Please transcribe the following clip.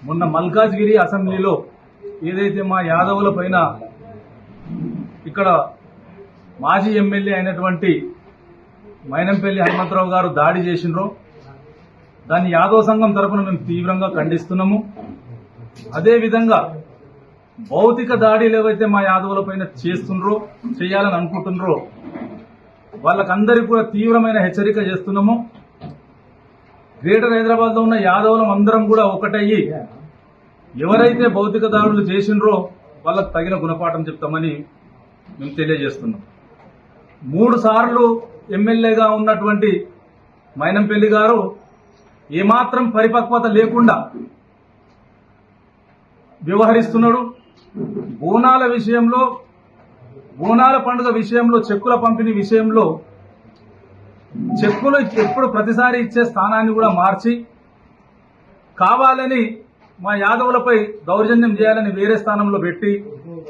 మొన్న మల్కాజ్గిరి అసెంబ్లీలో ఏదైతే మా యాదవుల పైన ఇక్కడ మాజీ ఎమ్మెల్యే అయినటువంటి మైనంపల్లి హనుమంతరావు గారు దాడి చేసినరో దాన్ని యాదవ సంఘం తరఫున మేము తీవ్రంగా ఖండిస్తున్నాము. అదేవిధంగా భౌతిక దాడులు ఏవైతే మా యాదవుల పైన చేస్తున్నారో చేయాలని అనుకుంటున్నారో వాళ్ళకందరికీ కూడా తీవ్రమైన హెచ్చరిక చేస్తున్నాము. గ్రేటర్ హైదరాబాద్ లో ఉన్న యాదవులం అందరం కూడా ఒకటయ్యి ఎవరైతే భౌతిక దాడులు చేసినరో వాళ్ళకు తగిన గుణపాఠం చెప్తామని మేము తెలియజేస్తున్నాం. 3 సార్లు ఎమ్మెల్యేగా ఉన్నటువంటి మైనంపల్లి గారు ఏమాత్రం పరిపక్వత లేకుండా వ్యవహరిస్తున్నాడు. బోనాల విషయంలో, బోనాల పండుగ విషయంలో, చెక్కుల పంపిణీ విషయంలో చెక్కులు ఎప్పుడు ప్రతిసారి ఇచ్చే స్థానాన్ని కూడా మార్చి కావాలని మా యాదవులపై దౌర్జన్యం చేయాలని వేరే స్థానంలో పెట్టి